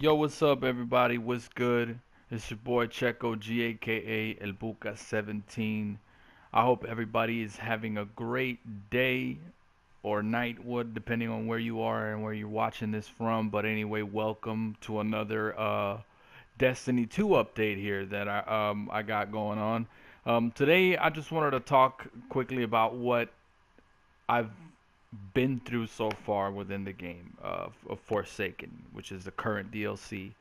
Yo, what's up, everybody? What's good? It's your boy Checo G, aka El Buca 17. I hope everybody is having a great day or night, wood, depending on where you are and where you're watching this from. But anyway, welcome to another Destiny 2 update here that I got going on. Today, I just wanted to talk quickly about what I've been through so far within the game of Forsaken, which is the current DLC.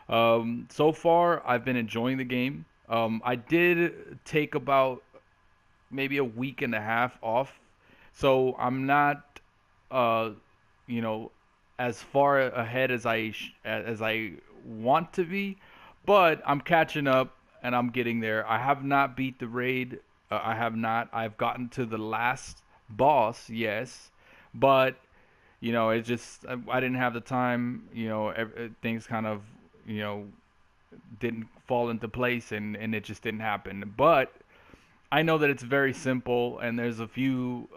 So far, I've been enjoying the game. I did take about maybe a week and a half off, so I'm not, uh, you know, as far ahead as I want to be, but I'm catching up and I'm getting there. I have not beat the raid. I have not. I've gotten to the last boss, yes, but it just I didn't have the time. Things kind of you know didn't fall into place and it just didn't happen. But I know that it's very simple, and there's a few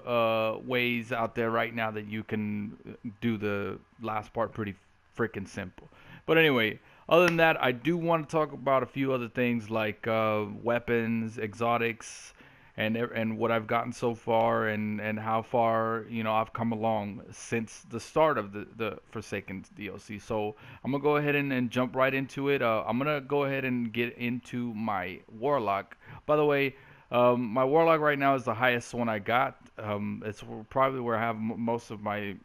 ways out there right now that you can do the last part pretty freaking simple. But anyway, other than that, I do want to talk about a few other things like weapons, exotics, and what I've gotten so far, and how far I've come along since the start of the Forsaken DLC. So I'm gonna go ahead and jump right into it. I'm gonna go ahead and get into my warlock. By the way, my warlock right now is the highest one I got. It's probably where I have most of my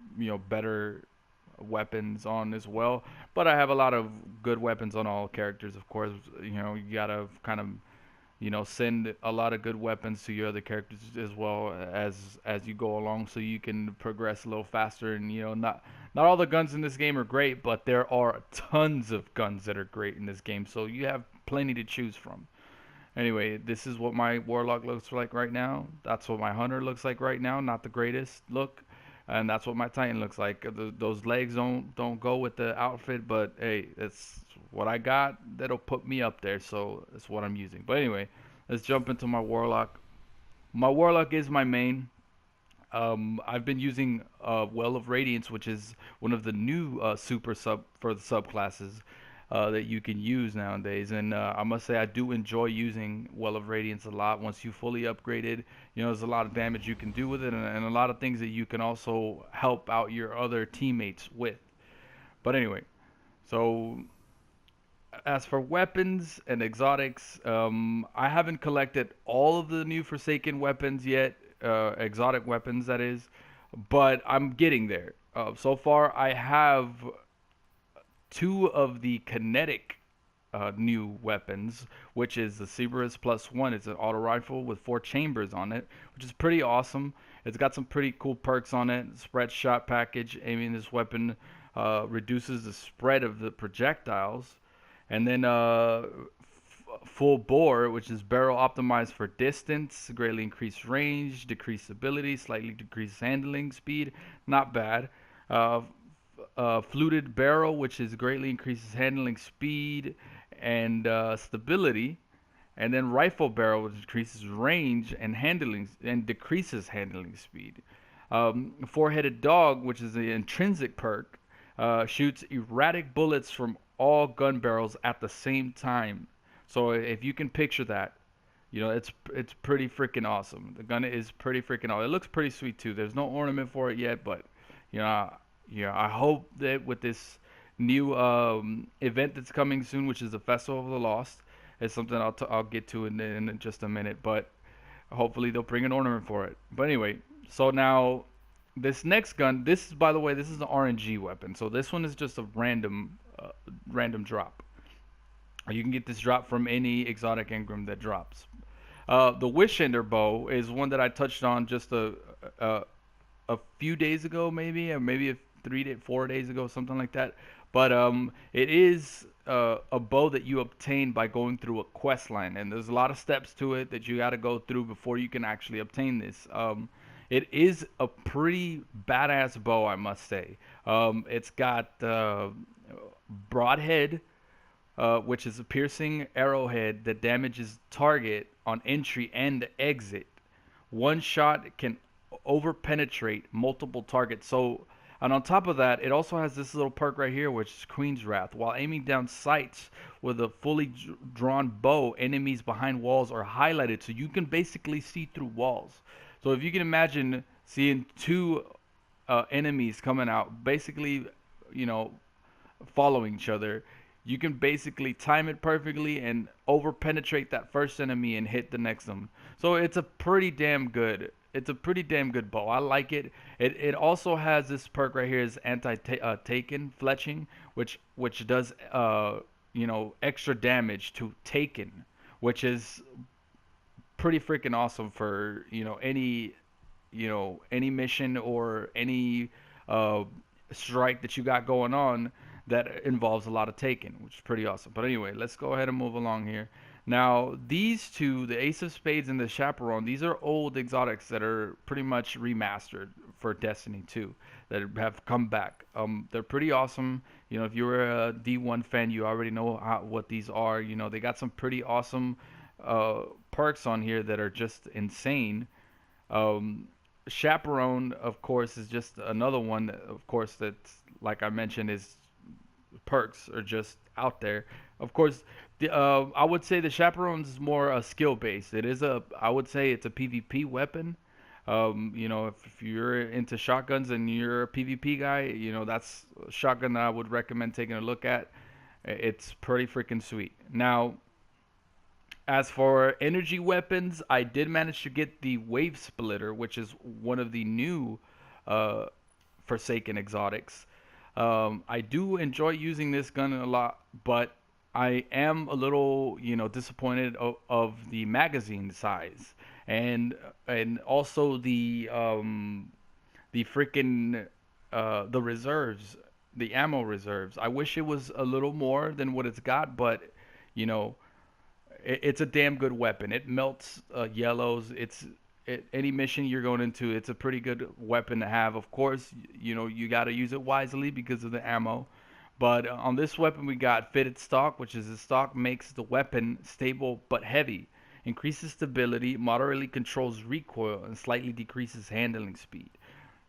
better weapons on as well. But I have a lot of good weapons on all characters, of course. You gotta kind of send a lot of good weapons to your other characters as well as you go along, so you can progress a little faster. And not all the guns in this game are great, but there are tons of guns that are great in this game, so you have plenty to choose from. Anyway, this is what my warlock looks like right now. That's what my hunter looks like right now. Not the greatest look, and that's what my titan looks like. Those legs don't go with the outfit, but hey, it's what I got. That'll put me up there, so that's what I'm using. But anyway, let's jump into my warlock. My warlock is my main. I've been using Well of Radiance, which is one of the new super sub for the subclasses that you can use nowadays. And I must say, I do enjoy using Well of Radiance a lot. Once you fully upgraded, there's a lot of damage you can do with it, and a lot of things that you can also help out your other teammates with. But anyway, so as for weapons and exotics, I haven't collected all of the new Forsaken weapons yet, exotic weapons that is, but I'm getting there. So far, I have two of the kinetic new weapons, which is the Cerberus plus one. It's an auto rifle with four chambers on it, which is pretty awesome. It's got some pretty cool perks on it. Spread shot package. Aiming this weapon reduces the spread of the projectiles. And then full bore, which is barrel optimized for distance, greatly increased range, decreased ability, slightly decreased handling speed. Not bad. Uh, Fluted barrel, which is greatly increases handling speed and stability, and then rifle barrel, which increases range and handling and decreases handling speed. Four-headed dog, which is the intrinsic perk, shoots erratic bullets from all gun barrels at the same time. So if you can picture that, it's pretty freaking awesome. The gun is pretty freaking awesome. It looks pretty sweet too. There's no ornament for it yet, but you know, I hope that with this new event that's coming soon, which is the Festival of the Lost, is something I'll get to in just a minute. But hopefully they'll bring an ornament for it. But anyway, so now this next gun, this is, by the way, this is an RNG weapon. So this one is just a random drop. You can get this drop from any exotic engram that drops. The Wishender bow is one that I touched on just a, a few days ago, maybe, or maybe 4 days ago, something like that. But it is a bow that you obtain by going through a quest line, and there's a lot of steps to it that you got to go through before you can actually obtain this. It is a pretty badass bow, I must say. It's got broadhead, which is a piercing arrowhead that damages target on entry and exit. One shot can over penetrate multiple targets. So And on top of that, it also has this little perk right here, which is Queen's Wrath. While aiming down sights with a fully drawn bow, enemies behind walls are highlighted, so you can basically see through walls. So if you can imagine seeing two enemies coming out, basically, you know, following each other, you can basically time it perfectly and over penetrate that first enemy and hit the next one. So it's a pretty damn good. It's a pretty damn good bow. I like it. It also has this perk right here is anti taken fletching, which does extra damage to taken, which is pretty freaking awesome for any mission or any uh, strike that you got going on that involves a lot of taking, which is pretty awesome. But anyway, let's go ahead and move along here. Now, these two, the Ace of Spades and the Chaperone, these are old exotics that are pretty much remastered for Destiny 2 that have come back. They're pretty awesome. You know, if you're a D1 fan, you already know what these are. You know, they got some pretty awesome perks on here that are just insane. Um, Chaperone, of course, is just another one. Of course, that's like I mentioned, is perks are just out there. Of course, I would say the Chaperone's is more skill based. I would say it's a PvP weapon. If you're into shotguns and you're a PvP guy, that's a shotgun that I would recommend taking a look at. It's pretty freaking sweet. Now, as for energy weapons, I did manage to get the wavesplitter, which is one of the new uh, Forsaken exotics. I do enjoy using this gun a lot, but I am a little, disappointed of the magazine size and also the freaking the reserves, the ammo reserves. I wish it was a little more than what it's got, but you know, it's a damn good weapon. It melts yellows. Any mission you're going into, it's a pretty good weapon to have. Of course, you got to use it wisely because of the ammo. But on this weapon, we got fitted stock, which is the stock makes the weapon stable but heavy, increases stability, moderately controls recoil, and slightly decreases handling speed.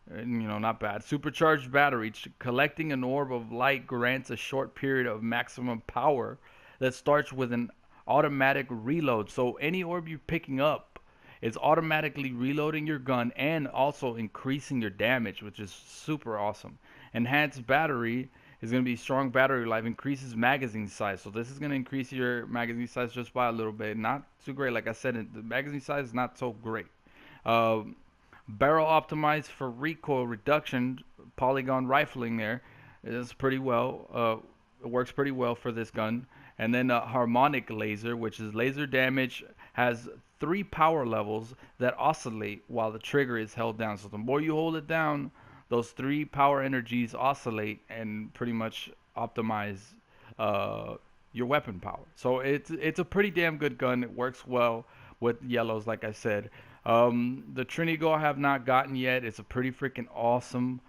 And, not bad. Supercharged battery. Collecting an orb of light grants a short period of maximum power that starts with an automatic reload. So any orb you're picking up is automatically reloading your gun and also increasing your damage, which is super awesome. Enhanced battery is going to be strong battery life, increases magazine size. So this is going to increase your magazine size just by a little bit. Not too great. Like I said, the magazine size is not so great. Uh, Barrel optimized for recoil reduction, polygon rifling there. It's pretty well. It works pretty well for this gun. And then a harmonic laser, which is laser damage, has 3 power levels that oscillate while the trigger is held down. So the more you hold it down, those 3 power energies oscillate and pretty much optimize your weapon power. So it's a pretty damn good gun. It works well with yellows, like I said. The Trinigo I have not gotten yet. It's a pretty awesome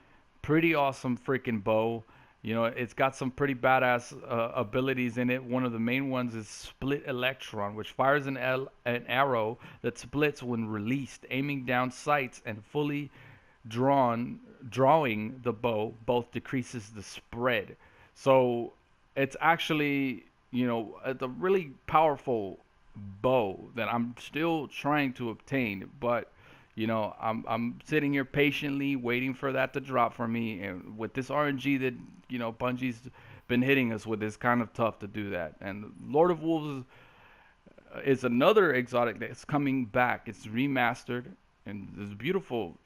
freaking bow. It's got some pretty badass abilities in it. One of the main ones is Split Electron, which fires an arrow that splits when released, aiming down sights and fully drawing the bow both decreases the spread. So it's actually, it's a really powerful bow that I'm still trying to obtain, but I'm sitting here patiently waiting for that to drop for me. And with this RNG that Bungie's been hitting us with, it's kind of tough to do that. And Lord of Wolves is another exotic that's coming back. It's remastered and it's beautiful,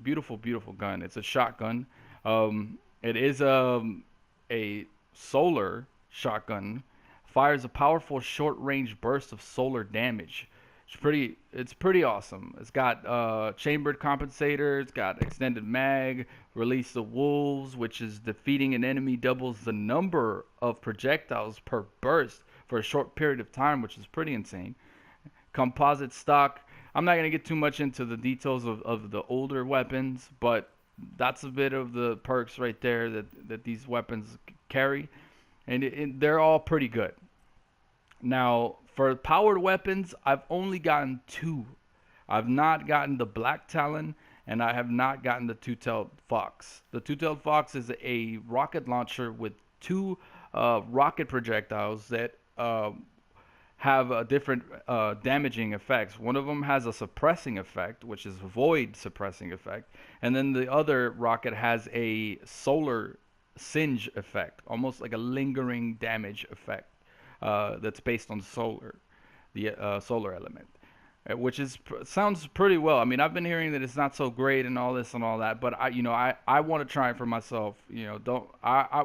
beautiful, beautiful gun. It's a shotgun. It is a solar shotgun. Fires a powerful short-range burst of solar damage. It's pretty awesome. It's got chambered compensator. It's got extended mag, release the wolves, which is defeating an enemy doubles the number of projectiles per burst for a short period of time, which is pretty insane. Composite stock. I'm not gonna get too much into the details of the older weapons, but that's a bit of the perks right there that these weapons carry, and they're all pretty good. Now, for powered weapons, I've only gotten 2. I've not gotten the Black Talon and I have not gotten the two-tailed fox. The two-tailed fox is a rocket launcher with two rocket projectiles that have different damaging effects. One of them has a suppressing effect, which is void suppressing effect, and then the other rocket has a solar singe effect, almost like a lingering damage effect that's based on the solar element, which is sounds pretty well. I mean, I've been hearing that it's not so great and all this and all that, but I want to try it for myself. Don't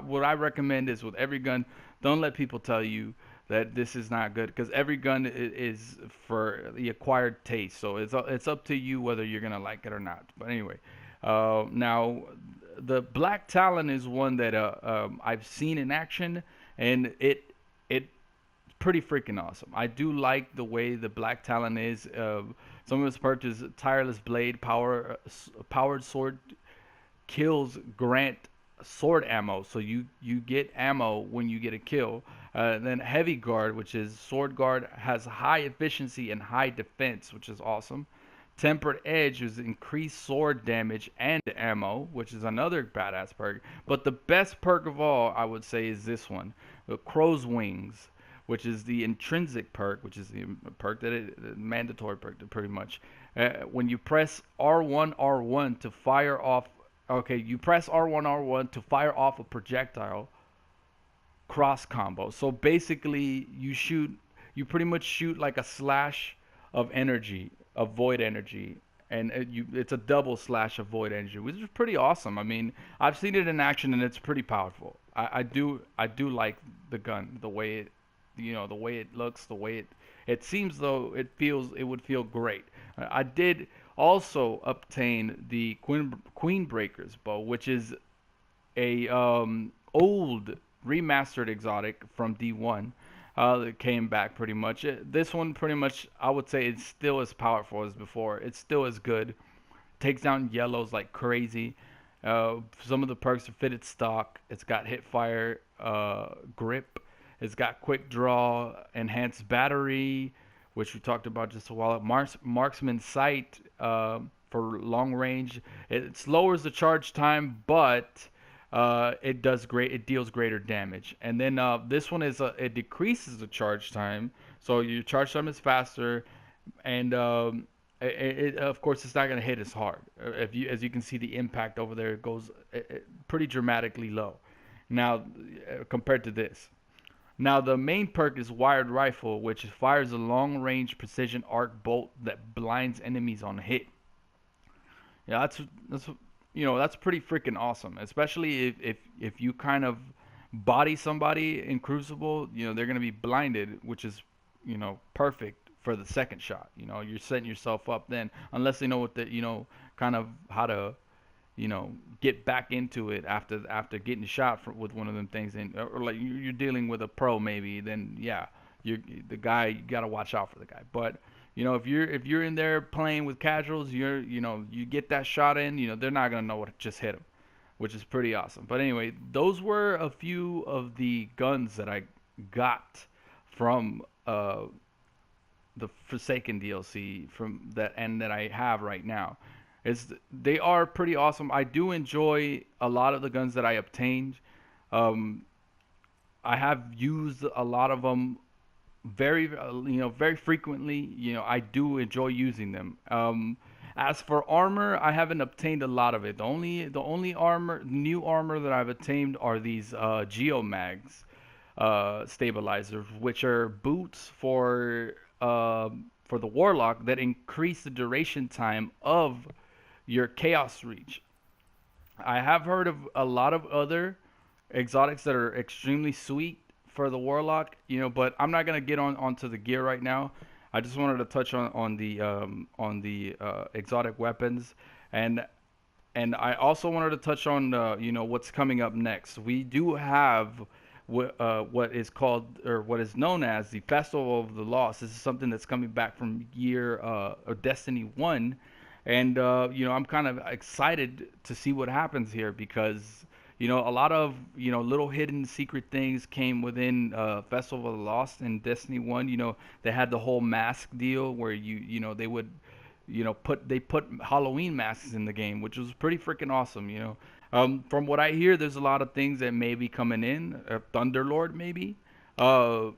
what I recommend is with every gun, don't let people tell you that this is not good because every gun is for the acquired taste. So it's up to you whether you're gonna like it or not. But anyway, now the Black Talon is one that I've seen in action, and it pretty freaking awesome. I do like the way the Black Talon is. Some of its perks is tireless blade, powered sword kills grant sword ammo, so you get ammo when you get a kill. Then heavy guard, which is sword guard, has high efficiency and high defense, which is awesome. Tempered edge is increased sword damage and ammo, which is another badass perk. But the best perk of all, I would say, is this one, the crow's wings, which is the intrinsic perk, which is the perk the mandatory perk, pretty much. When you press R1 to fire off, okay, you press R1 to fire off a projectile cross combo. So basically, you pretty much shoot like a slash of energy, of void energy, and it's a double slash of void energy, which is pretty awesome. I mean, I've seen it in action, and it's pretty powerful. I do like the gun, the way it, the way it looks, the way it seems though it would feel great. I did also obtain the Queen Breaker's bow, which is a old remastered exotic from D1 that came back pretty much. This one pretty much I would say it's still as powerful as before. It's still as good. Takes down yellows like crazy. Some of the perks are fitted stock. It's got hip fire, grip. It's got quick draw, enhanced battery, which we talked about just a while ago. Marksman sight for long range. It lowers the charge time, but it does great. It deals greater damage. And then this one is it decreases the charge time, so your charge time is faster, and of course it's not going to hit as hard. If you as you can see the impact over there, it goes pretty dramatically low. Now compared to this. Now the main perk is wired rifle, which fires a long-range precision arc bolt that blinds enemies on hit. Yeah, that's pretty freaking awesome. Especially if you kind of body somebody in Crucible, they're gonna be blinded, which is perfect for the second shot. You're setting yourself up then, unless they know what the kind of how to get back into it after getting shot with one of them things, and or like you're dealing with a pro maybe, then yeah, the guy, you gotta watch out for the guy. But if you're in there playing with casuals, you get that shot in, they're not gonna know what just hit them, which is pretty awesome. But anyway, those were a few of the guns that I got from the Forsaken DLC from that and that I have right now. They are pretty awesome. I do enjoy a lot of the guns that I obtained. Um, I have used a lot of them very frequently. I do enjoy using them. As for armor, I haven't obtained a lot of it. The only new armor that I've obtained are these geomags stabilizers, which are boots for the warlock that increase the duration time of your chaos reach. I have heard of a lot of other exotics that are extremely sweet for the warlock, but I'm not gonna get onto the gear right now. I just wanted to touch on the exotic weapons, and I also wanted to touch on what's coming up next. We do have what is called, or what is known as, the Festival of the Lost. This is something that's coming back from or Destiny 1, and I'm kind of excited to see what happens here because a lot of little hidden secret things came within Festival of the Lost and Destiny 1. They had the whole mask deal where they would they put Halloween masks in the game, which was pretty freaking awesome. From what I hear, there's a lot of things that may be coming in. Thunderlord, maybe.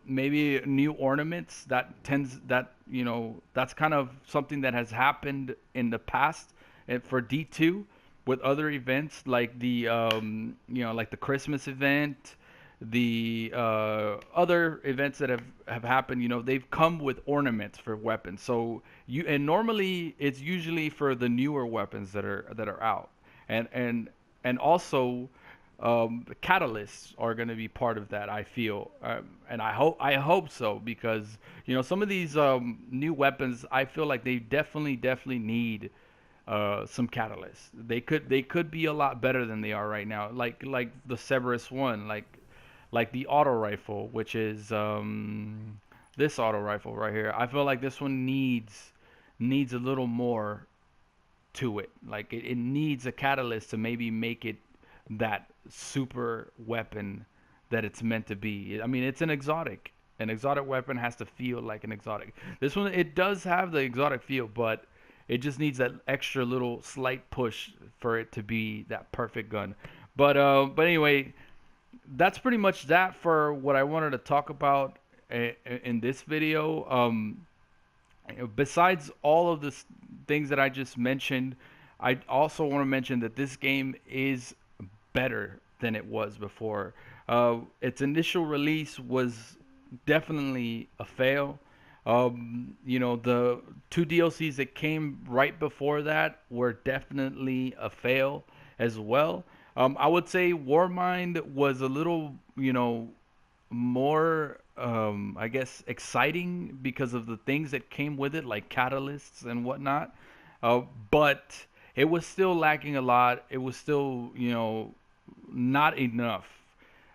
Maybe new ornaments that's kind of something that has happened in the past and for D2 with other events like like the Christmas event, the other events that have happened. They've come with ornaments for weapons. So normally it's usually for the newer weapons that are out, and also the catalysts are going to be part of that. I feel, and I hope so, because some of these new weapons, I feel like they definitely need some catalysts. They could be a lot better than they are right now. Like the Cerberus one, like the auto rifle, which is this auto rifle right here. I feel like this one needs a little more to it. Like it needs a catalyst to maybe make it that super weapon that it's meant to be. I mean, it's an exotic. An exotic weapon has to feel like an exotic. This one, it does have the exotic feel, but it just needs that extra little slight push for it to be that perfect gun. But anyway, that's pretty much that for what I wanted to talk about in this video. Besides all of the things that I just mentioned, I also want to mention that this game is better than it was before. Its initial release was definitely a fail. The two DLCs that came right before that were definitely a fail as well. I would say Warmind was a little, more, I guess, exciting because of the things that came with it, like catalysts and whatnot. But it was still lacking a lot. It was still, not enough.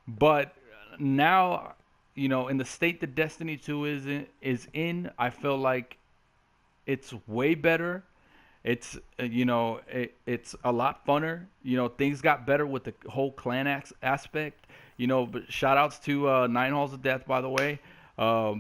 But now, in the state that Destiny 2 is in, I feel like it's way better. It's a lot funner. Things got better with the whole clan aspect. But shout outs to Nine Halls of Death, by the way.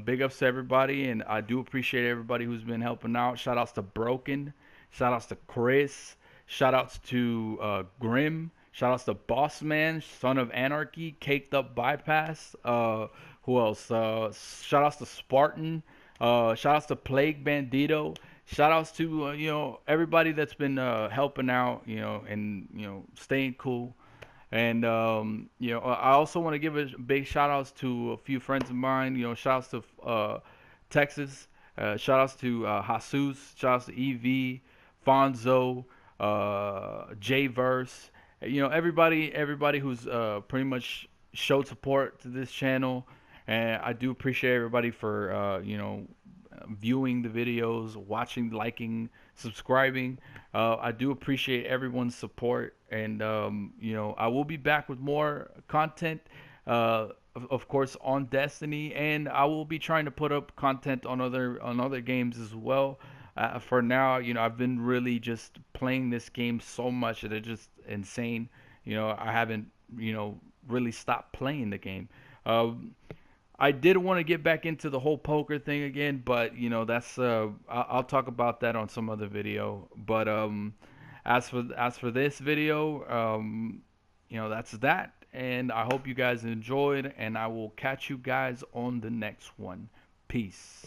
Big ups to everybody, and I do appreciate everybody who's been helping out. Shout outs to Broken. Shout outs to Chris. Shout outs to Grim. Shout outs to Boss Man, Son of Anarchy, Caked Up Bypass. Who else? Shout outs to Spartan. Shout outs to Plague Bandito. Shout outs to everybody that's been helping out, and staying cool. And I also want to give a big shout outs to a few friends of mine. Shout outs to Texas. Shout outs to Jesus. Shout outs to EV, Fonzo, J-Verse. Everybody who's pretty much showed support to this channel. And I do appreciate everybody for viewing the videos, watching, liking, subscribing. I do appreciate everyone's support, and I will be back with more content, of course, on Destiny, and I will be trying to put up content on other games as well. For now, I've been really just playing this game so much that it's just insane. I haven't really stopped playing the game. I did want to get back into the whole poker thing again, but that's I'll talk about that on some other video. But as for this video, that's that, and I hope you guys enjoyed, and I will catch you guys on the next one. Peace.